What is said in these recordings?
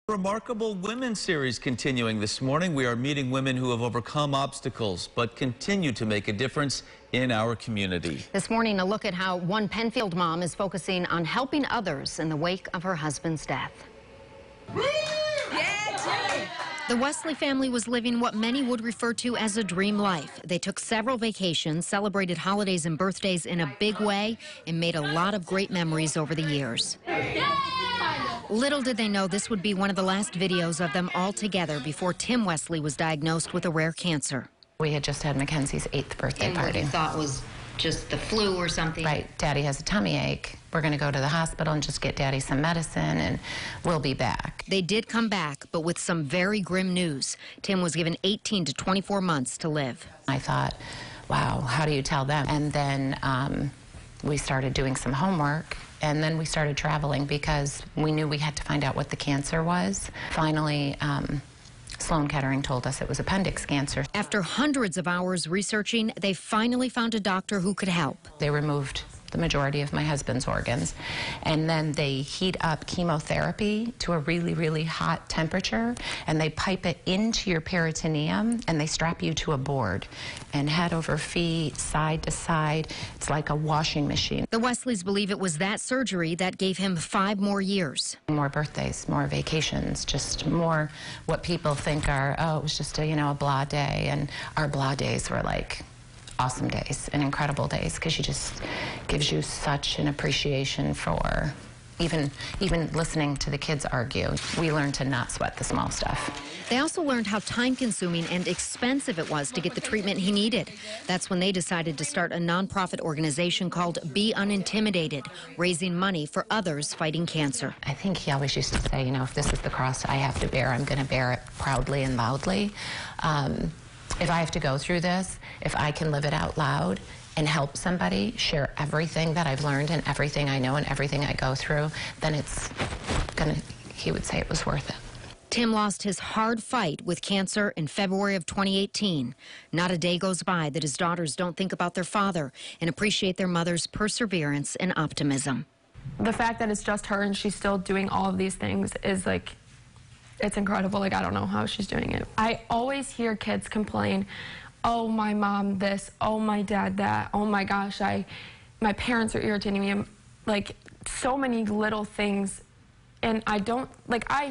Remarkable Women series continuing this morning. We are meeting women who have overcome obstacles but continue to make a difference in our community. This morning, a look at how one Penfield mom is focusing on helping others in the wake of her husband's death. The Wesley family was living what many would refer to as a dream life. They took several vacations, celebrated holidays and birthdays in a big way, and made a lot of great memories over the years. Little did they know this would be one of the last videos of them all together before Tim Wesley was diagnosed with a rare cancer. We had just had Mackenzie's 8th birthday party. What you thought was just the flu or something. Right. Daddy has a tummy ache. We're going to go to the hospital and just get Daddy some medicine, and we'll be back. They did come back, but with some very grim news. Tim was given 18 to 24 months to live. I thought, wow, how do you tell them? And then we started doing some homework, and then we started traveling because we knew we had to find out what the cancer was. Finally, Sloan Kettering told us it was appendix cancer. After hundreds of hours researching, they finally found a doctor who could help. They removed the majority of my husband's organs, and then they heat up chemotherapy to a really, really hot temperature, and they pipe it into your peritoneum, and they strap you to a board, and head over feet, side to side. It's like a washing machine. The Wesleys believe it was that surgery that gave him 5 more years. More birthdays, more vacations, just more what people think are, oh, it was just a, a blah day, and our blah days were like awesome days and incredible days, because she just gives you such an appreciation for even listening to the kids argue. We learned to not sweat the small stuff. They also learned how time-consuming and expensive it was to get the treatment he needed. That's when they decided to start a nonprofit organization called Be Unintimidated, raising money for others fighting cancer. I think he always used to say, if this is the cross I have to bear, I'm going to bear it proudly and loudly. If I have to go through this, if I can live it out loud and help somebody, share everything that I've learned and everything I know and everything I go through, then he would say it was worth it. Tim lost his hard fight with cancer in February of 2018. Not a day goes by that his daughters don't think about their father and appreciate their mother's perseverance and optimism. The fact that it's just her and she's still doing all of these things is like, it's incredible. Like, I don't know how she's doing it. I always hear kids complain, oh, my mom this, oh, my dad that, oh my gosh, my parents are irritating me. Like, so many little things. And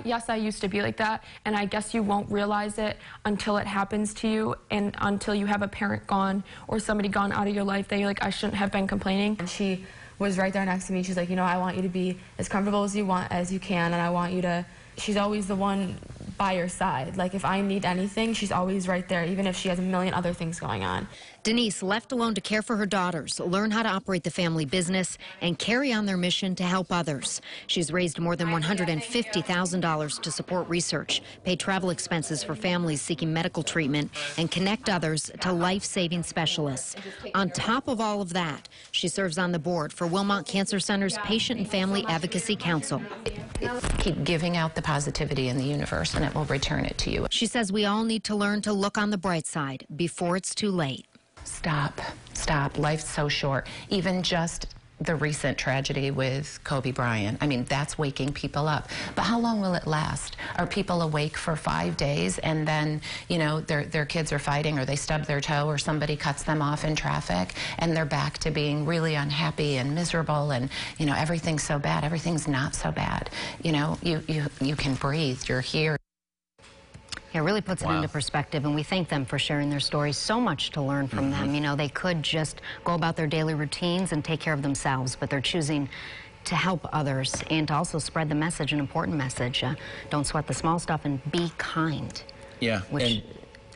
yes, I used to be like that, and I guess you won't realize it until it happens to you and until you have a parent gone or somebody gone out of your life that you're like, I shouldn't have been complaining. And she was right there next to me. She's like, I want you to be as comfortable as you can, and I want you to, she's always the one by your side. Like, if I need anything, she's always right there, even if she has a million other things going on. Denise, left alone to care for her daughters, learn how to operate the family business, and carry on their mission to help others. She's raised more than $150,000 to support research, pay travel expenses for families seeking medical treatment, and connect others to life-saving specialists. On top of all of that, she serves on the board for Wilmot Cancer Center's Patient and Family Advocacy Council. Keep giving out the positivity in the universe, and it will return it to you. She says we all need to learn to look on the bright side before it's too late. Stop. Life's so short. Even just the recent tragedy with Kobe Bryant, I mean, that's waking people up. But how long will it last? Are people awake for 5 days and then, their kids are fighting, or they stub their toe, or somebody cuts them off in traffic, and they're back to being really unhappy and miserable, and, everything's so bad. Everything's not so bad. You can breathe. You're here. It really puts it into perspective, and we thank them for sharing their stories. So much to learn from them. They could just go about their daily routines and take care of themselves, but they're choosing to help others and to also spread the message, an important message. Don't sweat the small stuff and be kind. Yeah,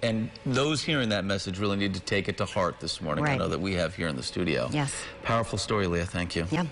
and those hearing that message really need to take it to heart this morning. Right. I know that we have here in the studio. Yes. Powerful story, Leah. Thank you. Yeah.